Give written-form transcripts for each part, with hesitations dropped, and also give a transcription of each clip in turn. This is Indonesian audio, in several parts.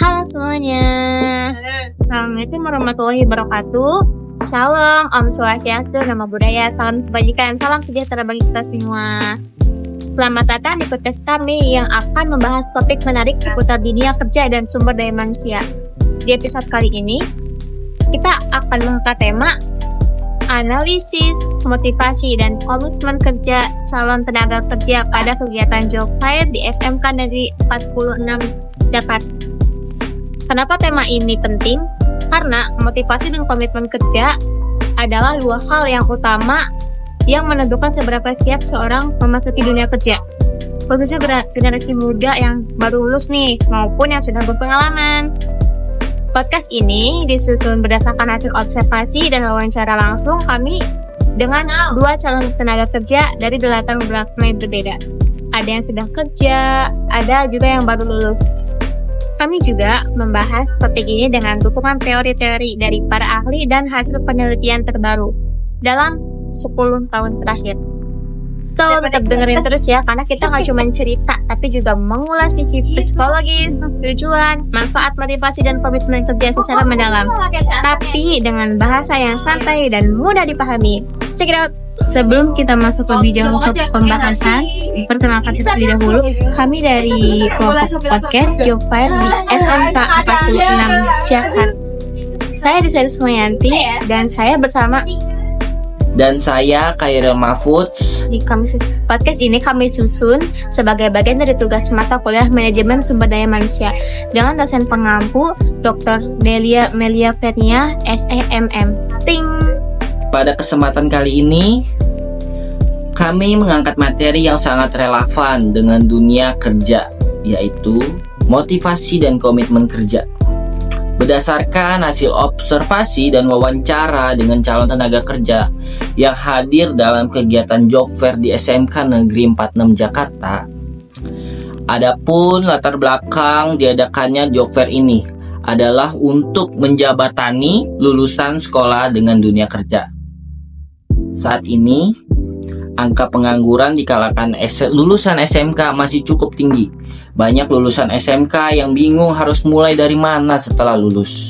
Halo semuanya, Assalamualaikum warahmatullahi wabarakatuh. Shalom, Om Swastiastu, Namo Buddhaya, salam kebajikan, salam sejahtera bagi kita semua. Selamat datang di podcast kami yang akan membahas topik menarik seputar dunia kerja dan sumber daya manusia. Di episode kali ini, kita akan mengangkat tema analisis, motivasi, dan komitmen kerja calon tenaga kerja pada kegiatan job fair di SMK Negeri 46 Jakarta. Kenapa tema ini penting? Karena motivasi dan komitmen kerja adalah dua hal yang utama yang menentukan seberapa siap seorang memasuki dunia kerja. Khususnya generasi muda yang baru lulus nih, maupun yang sudah berpengalaman. Podcast ini disusun berdasarkan hasil observasi dan wawancara langsung kami dengan dua calon tenaga kerja dari latar belakang yang berbeda. Ada yang sedang kerja, ada juga yang baru lulus. Kami juga membahas topik ini dengan dukungan teori-teori dari para ahli dan hasil penelitian terbaru dalam 10 tahun terakhir. So, tetap dengerin terus ya, karena kita nggak cuma cerita, tapi juga mengulas sisi psikologis, tujuan, manfaat, motivasi, dan komitmen kerja secara mendalam. Tapi dengan bahasa yang santai dan mudah dipahami. Check it out! Sebelum kita masuk lebih jauh ke pembahasan, perkenalkan terlebih dahulu, kami dari kelompok podcast Job Fair di SMK 46 Jakarta. Saya Desari Sumayanti, dan saya bersama dan saya Khairil Mahfudz. Di podcast ini kami susun sebagai bagian dari tugas mata kuliah Manajemen Sumber Daya Manusia dengan dosen pengampu Dr. Delia Melia Vernia, SEMM. Ting. Pada kesempatan kali ini, kami mengangkat materi yang sangat relevan dengan dunia kerja, yaitu motivasi dan komitmen kerja. Berdasarkan hasil observasi dan wawancara dengan calon tenaga kerja yang hadir dalam kegiatan job fair di SMK Negeri 46 Jakarta, adapun latar belakang diadakannya job fair ini adalah untuk menjabatani lulusan sekolah dengan dunia kerja. Saat ini, angka pengangguran di kalangan lulusan SMK masih cukup tinggi. Banyak lulusan SMK yang bingung harus mulai dari mana setelah lulus.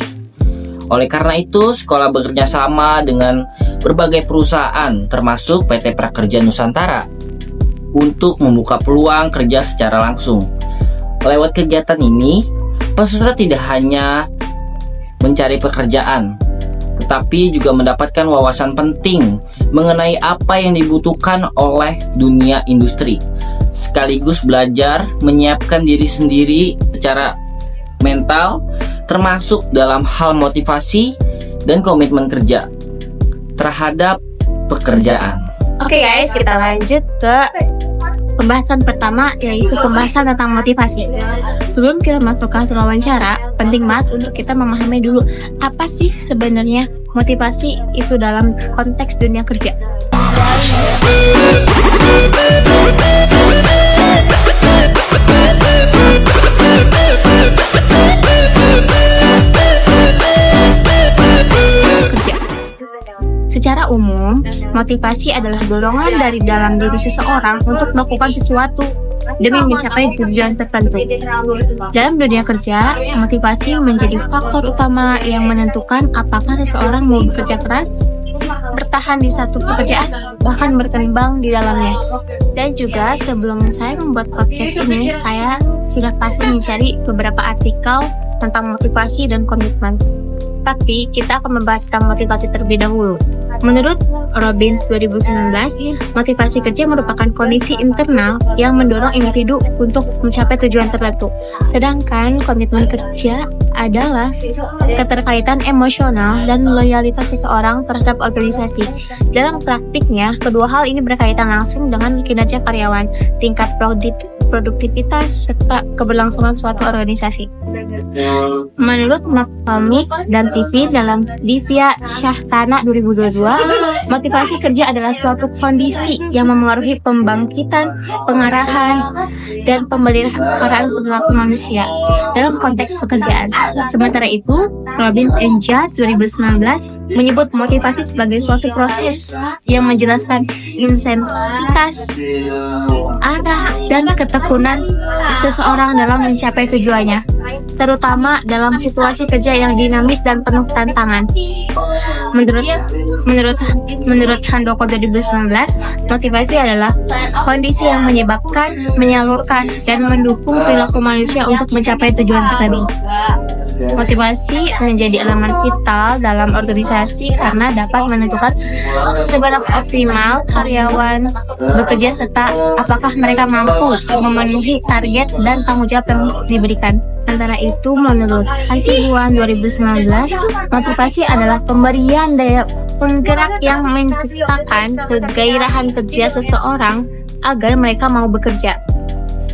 Oleh karena itu, sekolah bekerja sama dengan berbagai perusahaan, termasuk PT Prakerja Nusantara, untuk membuka peluang kerja secara langsung. Lewat kegiatan ini, peserta tidak hanya mencari pekerjaan, tetapi juga mendapatkan wawasan penting mengenai apa yang dibutuhkan oleh dunia industri, sekaligus belajar menyiapkan diri sendiri secara mental, termasuk dalam hal motivasi dan komitmen kerja terhadap pekerjaan. Oke guys, kita lanjut ke pembahasan pertama, yaitu pembahasan tentang motivasi. Sebelum kita masuk ke hasil wawancara, penting banget untuk kita memahami dulu apa sih sebenarnya motivasi itu dalam konteks dunia kerja. Secara umum, motivasi adalah dorongan dari dalam diri seseorang untuk melakukan sesuatu demi mencapai tujuan tertentu. Dalam dunia kerja, motivasi menjadi faktor utama yang menentukan apakah seseorang mau bekerja keras, bertahan di satu pekerjaan, bahkan berkembang di dalamnya. Dan juga sebelum saya membuat podcast ini, saya sudah pasti mencari beberapa artikel tentang motivasi dan komitmen. Tapi kita akan membahas tentang motivasi terlebih dahulu. Menurut Robbins 2019, motivasi kerja merupakan kondisi internal yang mendorong individu untuk mencapai tujuan tertentu. Sedangkan komitmen kerja adalah keterkaitan emosional dan loyalitas seseorang terhadap organisasi. Dalam praktiknya, kedua hal ini berkaitan langsung dengan kinerja karyawan, tingkat produktivitas, serta keberlangsungan suatu organisasi. Menurut McCormick dan TV dalam Divya Syahtana 2022, motivasi kerja adalah suatu kondisi yang memengaruhi pembangkitan, pengarahan, dan pemeliharaan perilaku manusia dalam konteks pekerjaan. Sementara itu, Robbins and Judge 2019 menyebut motivasi sebagai suatu proses yang menjelaskan intensitas, arah, dan ketekunan seseorang dalam mencapai tujuannya. terutama dalam situasi kerja yang dinamis dan penuh tantangan. Menurut Handoko 2019, motivasi adalah kondisi yang menyebabkan, menyalurkan, dan mendukung perilaku manusia untuk mencapai tujuan tertentu. Motivasi menjadi elemen vital dalam organisasi karena dapat menentukan seberapa optimal karyawan bekerja serta apakah mereka mampu memenuhi target dan tanggung jawab yang diberikan. Antara itu, menurut Hasibuan 2019, motivasi adalah pemberian daya penggerak yang menciptakan kegairahan kerja seseorang agar mereka mau bekerja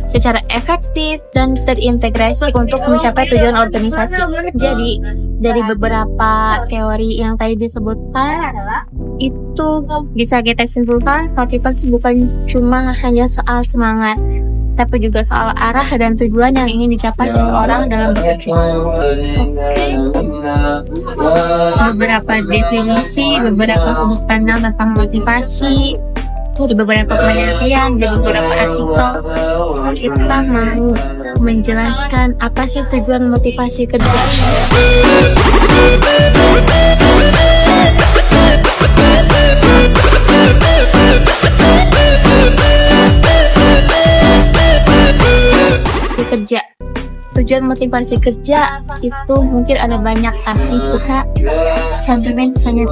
secara efektif dan terintegrasi untuk mencapai tujuan organisasi. Jadi, dari beberapa teori yang tadi disebutkan, itu bisa kita simpulkan motivasi bukan cuma hanya soal semangat, tapi juga soal arah dan tujuan yang ingin dicapai oleh orang dalam bekerja. Oke. Beberapa definisi, beberapa sudut pandang tentang motivasi di beberapa penelitian, di beberapa artikel, kita mau menjelaskan apa sih tujuan motivasi kerja. Kerja. Tujuan motivasi kerja itu mungkin ada banyak, tapi kita cantumin hanya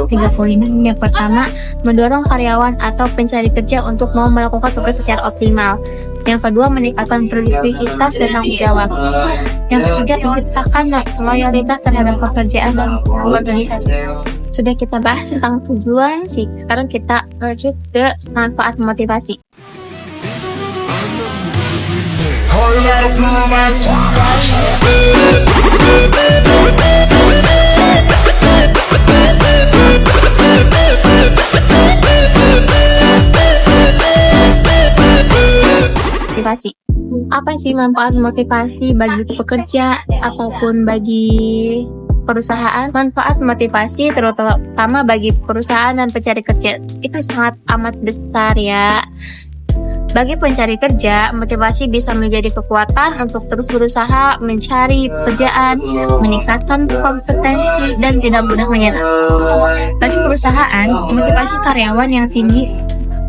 tiga poin. Yang pertama, mendorong karyawan atau pencari kerja untuk mau melakukan tugas secara optimal. Yang kedua, meningkatkan produktivitas dan tanggung jawab. Yang ketiga, menciptakan loyalitas terhadap pekerjaan dan organisasi. Sudah kita bahas tentang tujuan sih, sekarang kita lanjut ke manfaat motivasi. Motivasi. Apa sih manfaat motivasi bagi pekerja ataupun bagi perusahaan? Manfaat motivasi terutama bagi perusahaan dan pencari kerja itu sangat amat besar ya. Bagi pencari kerja, motivasi bisa menjadi kekuatan untuk terus berusaha mencari pekerjaan, meningkatkan kompetensi, dan tidak mudah menyerah. Bagi perusahaan, motivasi karyawan yang tinggi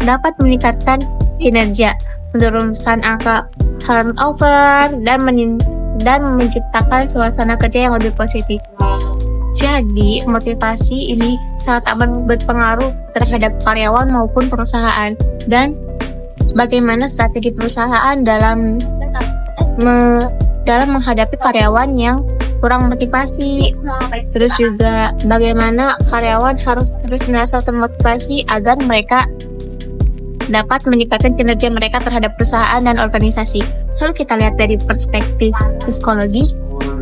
dapat meningkatkan kinerja, menurunkan angka turnover, dan menciptakan suasana kerja yang lebih positif. Jadi, motivasi ini sangat amat berpengaruh terhadap karyawan maupun perusahaan, dan bagaimana strategi perusahaan dalam menghadapi karyawan yang kurang motivasi. Terus juga bagaimana karyawan harus terus merasa termotivasi agar mereka dapat meningkatkan kinerja mereka terhadap perusahaan dan organisasi. Lalu kita lihat dari perspektif psikologi,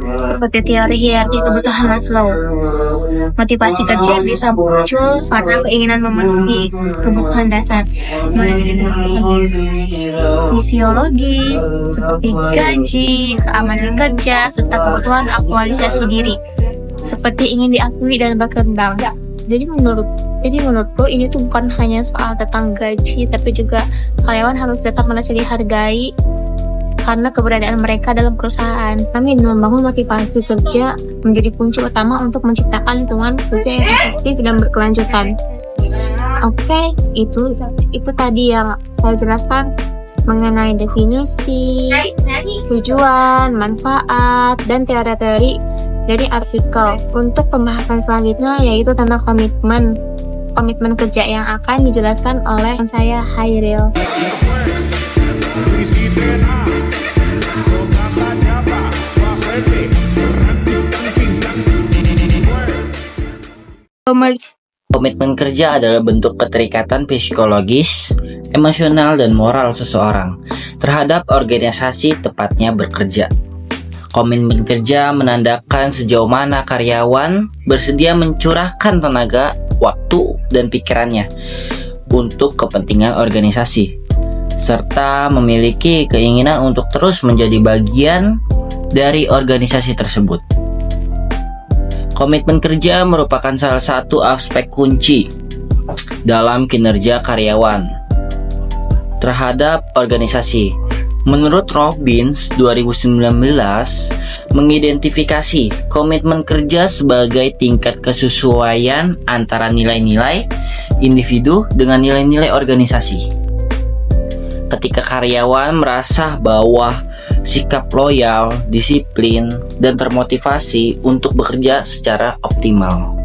seperti teori hierarki kebutuhan Maslow. Motivasi kerja bisa muncul karena keinginan memenuhi kebutuhan dasar fisiologis seperti gaji, keamanan kerja, serta kebutuhan aktualisasi diri seperti ingin diakui dan berkembang. Jadi menurutku ini tuh bukan hanya soal tentang gaji, tapi juga karyawan harus tetap merasa dihargai karena keberadaan mereka dalam perusahaan. Kami membangun motivasi kerja menjadi kunci utama untuk menciptakan lingkungan kerja yang efektif dan berkelanjutan. Oke, itu tadi yang saya jelaskan mengenai definisi, tujuan, manfaat, dan teori-teori dari artikel. Untuk pembahasan selanjutnya yaitu tentang komitmen kerja yang akan dijelaskan oleh saya Hairil. Komitmen kerja adalah bentuk keterikatan psikologis, emosional, dan moral seseorang terhadap organisasi tepatnya bekerja. Komitmen kerja menandakan sejauh mana karyawan bersedia mencurahkan tenaga, waktu, dan pikirannya untuk kepentingan organisasi, serta memiliki keinginan untuk terus menjadi bagian dari organisasi tersebut. Komitmen kerja merupakan salah satu aspek kunci dalam kinerja karyawan terhadap organisasi. Menurut Robbins 2019 mengidentifikasi komitmen kerja sebagai tingkat kesesuaian antara nilai-nilai individu dengan nilai-nilai organisasi. Ketika karyawan merasa bahwa sikap loyal, disiplin, dan termotivasi untuk bekerja secara optimal.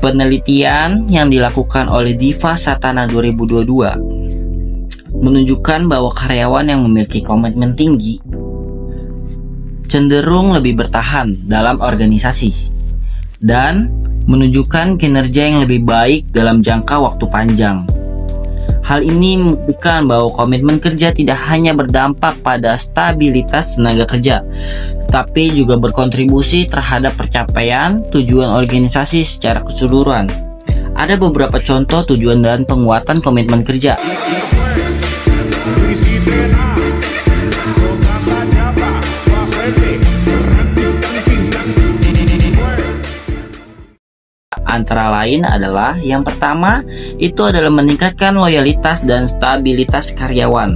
Penelitian yang dilakukan oleh Diva Satana 2022 menunjukkan bahwa karyawan yang memiliki komitmen tinggi cenderung lebih bertahan dalam organisasi dan menunjukkan kinerja yang lebih baik dalam jangka waktu panjang. Hal ini membuktikan bahwa komitmen kerja tidak hanya berdampak pada stabilitas tenaga kerja, tetapi juga berkontribusi terhadap pencapaian tujuan organisasi secara keseluruhan. Ada beberapa contoh tujuan dan penguatan komitmen kerja. Antara lain adalah yang pertama itu adalah meningkatkan loyalitas dan stabilitas karyawan.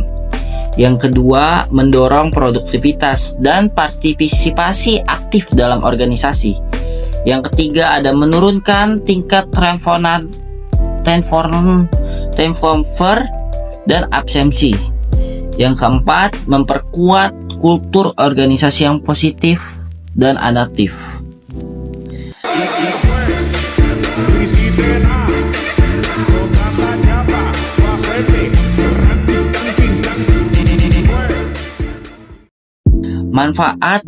Yang kedua, mendorong produktivitas dan partisipasi aktif dalam organisasi. Yang ketiga ada menurunkan tingkat turnover dan absensi. Yang keempat, memperkuat kultur organisasi yang positif dan adaptif. Manfaat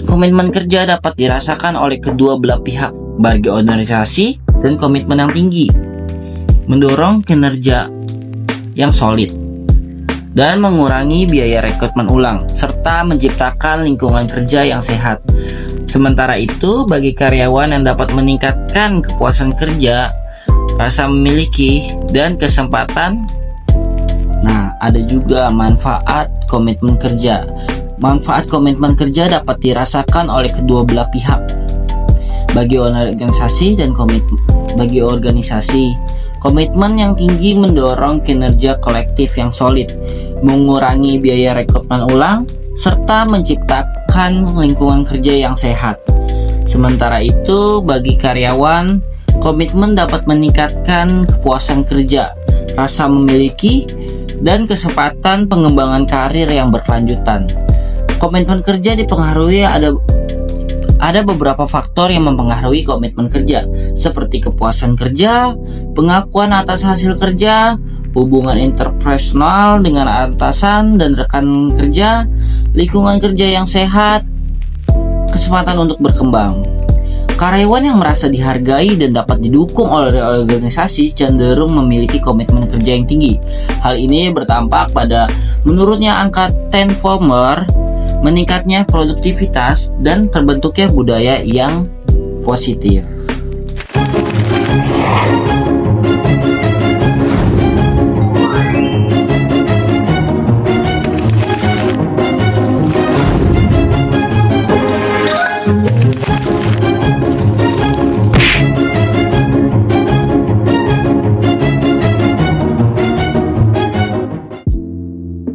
komitmen kerja dapat dirasakan oleh kedua belah pihak bagi organisasi dan komitmen yang tinggi, mendorong kinerja yang solid, dan mengurangi biaya rekrutmen ulang, serta menciptakan lingkungan kerja yang sehat. Sementara itu, bagi karyawan yang dapat meningkatkan kepuasan kerja, rasa memiliki, dan kesempatan. Nah, ada juga manfaat komitmen kerja. Manfaat komitmen kerja dapat dirasakan oleh kedua belah pihak. Bagi organisasi dan komitmen yang tinggi mendorong kinerja kolektif yang solid, mengurangi biaya rekrutmen ulang, serta menciptakan lingkungan kerja yang sehat. Sementara itu, bagi karyawan, komitmen dapat meningkatkan kepuasan kerja, rasa memiliki, dan kesempatan pengembangan karir yang berkelanjutan. Komitmen kerja dipengaruhi ada beberapa faktor yang mempengaruhi komitmen kerja, seperti kepuasan kerja, pengakuan atas hasil kerja, hubungan interpersonal dengan atasan dan rekan kerja, lingkungan kerja yang sehat, kesempatan untuk berkembang. Karyawan yang merasa dihargai dan dapat didukung oleh organisasi cenderung memiliki komitmen kerja yang tinggi. Hal ini berdampak pada menurunnya angka turnover, meningkatnya produktivitas, dan terbentuknya budaya yang positif.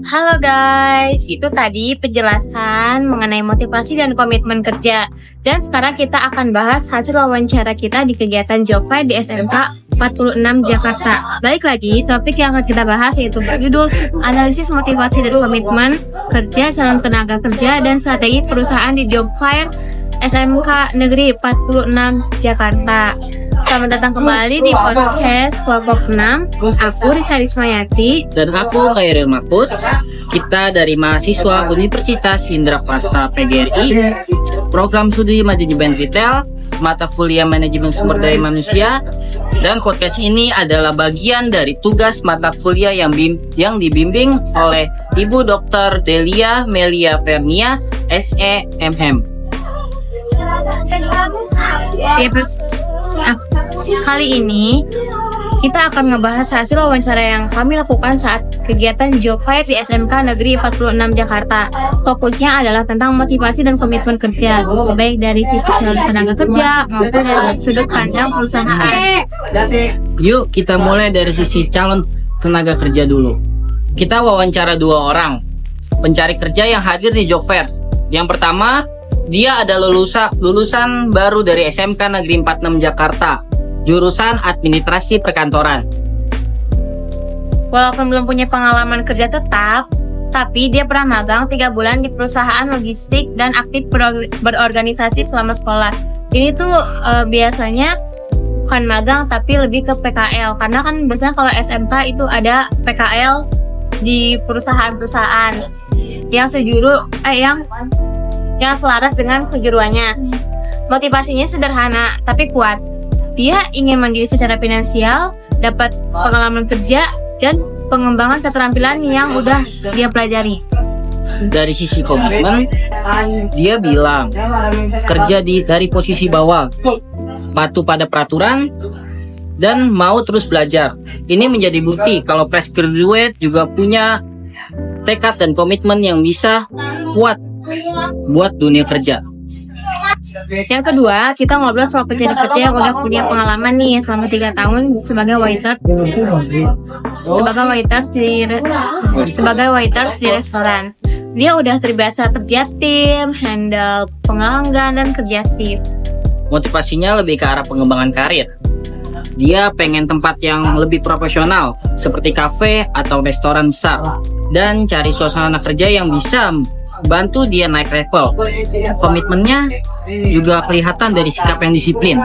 Halo guys, itu tadi penjelasan mengenai motivasi dan komitmen kerja. Dan sekarang kita akan bahas hasil wawancara kita di kegiatan Job Fair di SMK 46 Jakarta. Balik lagi, topik yang akan kita bahas yaitu berjudul Analisis Motivasi dan Komitmen Kerja Calon Tenaga Kerja dan Strategi Perusahaan di Job Fair SMK Negeri 46 Jakarta. Selamat datang kembali di podcast Kelompok 6. Aku Risa Rismayati Dan aku Khairil Mahfuz. Kita dari mahasiswa Universitas Indra Prasta PGRI, program studi manajemen retail, mata kuliah manajemen sumber daya manusia. Dan podcast ini adalah bagian dari tugas mata kuliah yang dibimbing oleh Ibu Dr. Delia Melia Vernia, SE MM. Kali ini kita akan ngebahas hasil wawancara yang kami lakukan saat kegiatan Job Fair di SMK Negeri 46 Jakarta. Fokusnya adalah tentang motivasi dan komitmen kerja, baik dari sisi calon tenaga kerja maupun dari sudut pandang perusahaan. Yuk kita mulai dari sisi calon tenaga kerja dulu. Kita wawancara 2 orang pencari kerja yang hadir di job fair. Yang pertama, dia ada lulusan baru dari SMK Negeri 46 Jakarta, jurusan Administrasi Perkantoran. Walaupun belum punya pengalaman kerja tetap, tapi dia pernah magang 3 bulan di perusahaan logistik dan aktif berorganisasi selama sekolah. Ini tuh biasanya bukan magang tapi lebih ke PKL, karena kan biasanya kalau SMK itu ada PKL di perusahaan-perusahaan yang yang selaras dengan kejuruannya. Motivasinya sederhana tapi kuat. Dia ingin mandiri secara finansial, dapat pengalaman kerja dan pengembangan keterampilan yang udah dia pelajari. Dari sisi komitmen, dia bilang kerja dari posisi bawah, patuh pada peraturan, dan mau terus belajar. Ini menjadi bukti kalau fresh graduate juga punya tekad dan komitmen yang bisa kuat buat dunia kerja. Yang kedua, kita ngobrol soal pencari kerja yang udah punya pengalaman nih selama 3 tahun sebagai waiters di restoran. Dia udah terbiasa kerja tim, handle pelanggan, dan kerja shift. Motivasinya lebih ke arah pengembangan karir. Dia pengen tempat yang lebih profesional, seperti kafe atau restoran besar, dan cari suasana kerja yang bisa bantu dia naik level. Komitmennya juga kelihatan dari sikap yang disiplin,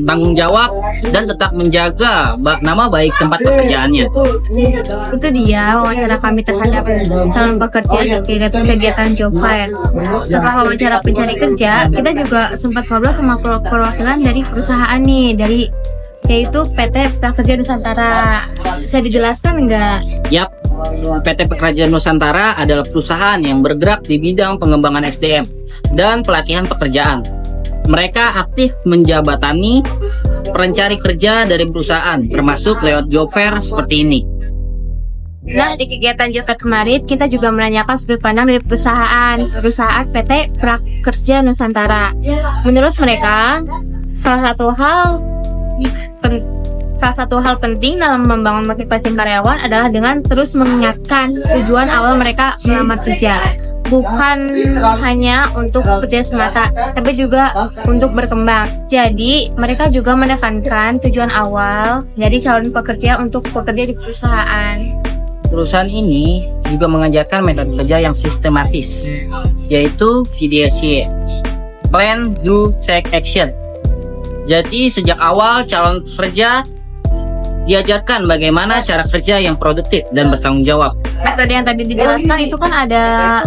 tanggung jawab, dan tetap menjaga nama baik tempat pekerjaannya. Itu dia wawancara kami terhadap calon pekerja di kegiatan job fair. Setelah wawancara pencari kerja, kita juga sempat ngobrol sama perwakilan dari perusahaan nih, yaitu PT Prakerja Nusantara. Bisa dijelaskan nggak? Yap, PT Pekerja Nusantara adalah perusahaan yang bergerak di bidang pengembangan SDM dan pelatihan pekerjaan. Mereka aktif menjabatani pencari kerja dari perusahaan, termasuk lewat job fair seperti ini. Nah, di kegiatan job fair kemarin, kita juga menanyakan sudut pandang dari perusahaan PT Prakerja Nusantara. Menurut mereka, salah satu hal penting dalam membangun motivasi karyawan adalah dengan terus mengingatkan tujuan awal mereka melamar kerja. Bukan hanya untuk kerja semata, tapi juga untuk berkembang. Jadi, mereka juga menekankan tujuan awal dari calon pekerja untuk bekerja di perusahaan. Perusahaan ini juga mengajarkan metode kerja yang sistematis, yaitu PDCA, Plan, Do, Check, Action. Jadi sejak awal calon pekerja diajarkan bagaimana cara kerja yang produktif dan bertanggung jawab. Metode yang tadi dijelaskan itu kan ada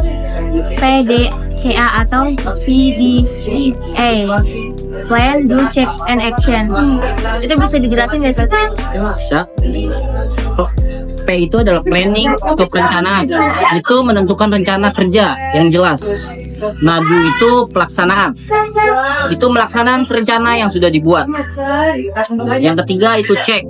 PDCA atau PDCA, Plan, Do, Check, and Action. Itu bisa dijelasin nggak sih? Bisa. P itu adalah planning atau perencanaan. Itu menentukan rencana kerja yang jelas. Nah, Do itu pelaksanaan. Itu melaksanakan rencana yang sudah dibuat. Yang ketiga itu check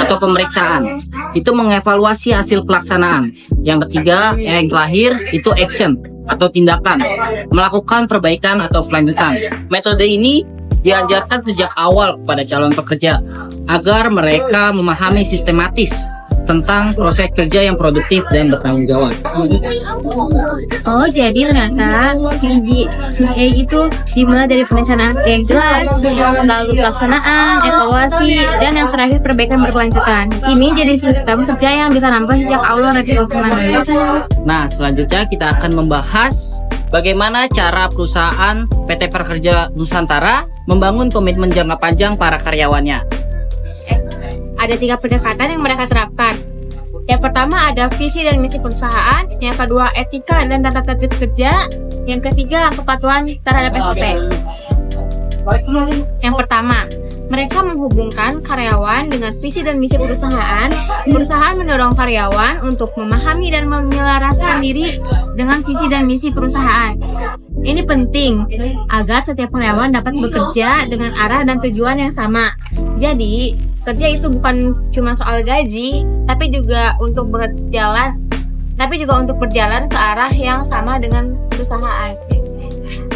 atau pemeriksaan. Itu mengevaluasi hasil pelaksanaan. Yang ketiga, yang terakhir itu action atau tindakan, melakukan perbaikan atau pelanjutan. Metode ini diajarkan sejak awal kepada calon pekerja agar mereka memahami sistematis tentang proses kerja yang produktif dan bertanggung jawab. Oh, jadi ternyata PDCA itu dimulai dari perencanaan yang jelas, lalu pelaksanaan, evaluasi, dan yang terakhir perbaikan berkelanjutan. Ini jadi sistem kerja yang ditanamkan sejak awal rekrutmen. Nah, selanjutnya kita akan membahas bagaimana cara perusahaan PT Prakerja Nusantara membangun komitmen jangka panjang para karyawannya. Ada 3 pendekatan yang mereka terapkan. Yang pertama ada visi dan misi perusahaan, yang kedua etika dan tata tertib kerja, yang ketiga kepatuhan terhadap SOP. Yang pertama, mereka menghubungkan karyawan dengan visi dan misi perusahaan. Perusahaan mendorong karyawan untuk memahami dan menyelaraskan diri dengan visi dan misi perusahaan. Ini penting agar setiap karyawan dapat bekerja dengan arah dan tujuan yang sama. Jadi, kerja itu bukan cuma soal gaji, tapi juga untuk berjalan ke arah yang sama dengan perusahaan.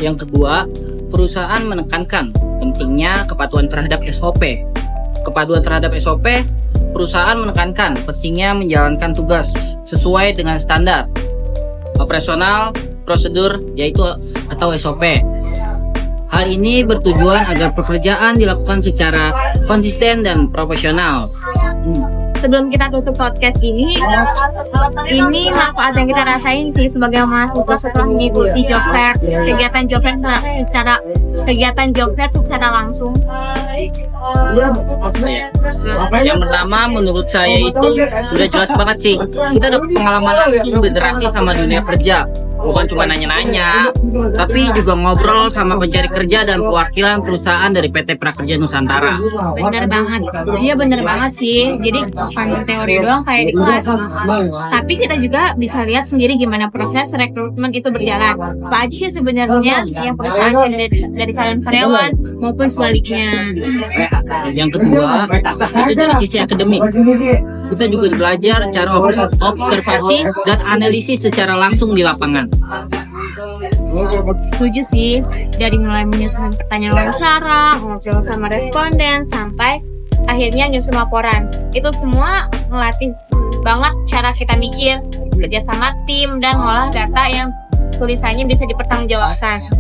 Yang kedua, perusahaan menekankan pentingnya kepatuhan terhadap SOP. Kepatuhan terhadap SOP perusahaan menekankan pentingnya menjalankan tugas sesuai dengan standar operasional prosedur yaitu atau SOP. Hal ini bertujuan agar pekerjaan dilakukan secara konsisten dan profesional. Sebelum kita tutup podcast ini manfaat yang kita rasain sih sebagai mahasiswa setelah mengikuti job fair, kegiatan job fair secara langsung. Yang pertama menurut saya itu udah jelas banget sih. Kita dapat pengalaman langsung berinteraksi sama dunia kerja. Bukan cuma nanya-nanya, tapi juga ngobrol sama pencari kerja dan perwakilan perusahaan dari PT Prakerja Nusantara. Bener banget. Iya bener banget sih. Jadi bukan teori doang kayak di kelas. Tapi kita juga bisa lihat sendiri gimana proses rekrutmen itu berjalan. Apa aja sih sebenarnya yang perusahaan dari kalian karyawan maupun sebaliknya. Yang kedua, itu dari sisi akademik. Kita juga belajar cara observasi dan analisis secara langsung di lapangan. Setuju sih. Dari mulai menyusun pertanyaan wawancara, ngobrol sama responden, sampai akhirnya nyusun laporan. Itu semua melatih banget cara kita mikir, kerja sama tim, dan ngolah data yang tulisannya bisa dipertanggungjawabkan.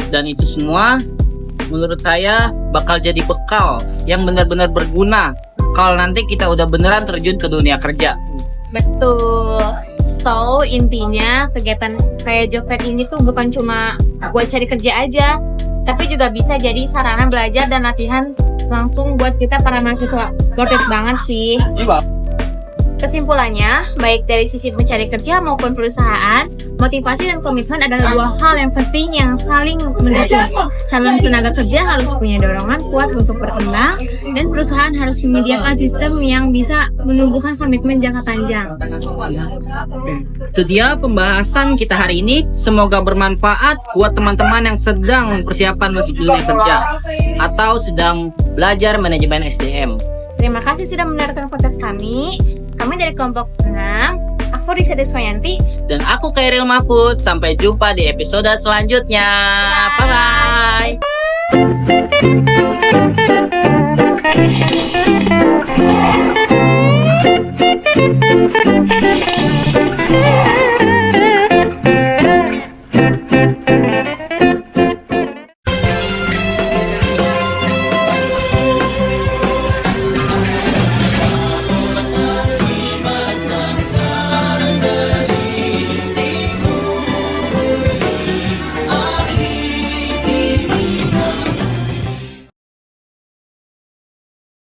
Dan itu semua menurut saya bakal jadi bekal yang benar-benar berguna kalau nanti kita udah beneran terjun ke dunia kerja. Betul. So, intinya kegiatan kayak job fair ini tuh bukan cuma buat cari kerja aja, tapi juga bisa jadi sarana belajar dan latihan langsung buat kita para mahasiswa. Worth it banget sih. Kesimpulannya, baik dari sisi mencari kerja maupun perusahaan, motivasi dan komitmen adalah dua hal yang penting yang saling mendukung. Calon tenaga kerja harus punya dorongan kuat untuk berkembang, dan perusahaan harus menyediakan sistem yang bisa menumbuhkan komitmen jangka panjang. Itu dia pembahasan kita hari ini. Semoga bermanfaat buat teman-teman yang sedang mempersiapkan masuk dunia kerja atau sedang belajar manajemen SDM. Terima kasih sudah mendengarkan podcast kami. Kami dari kelompok 6. Aku Risa Desmayanti. Dan aku Khairil Mahfud. Sampai jumpa di episode selanjutnya. Bye-bye.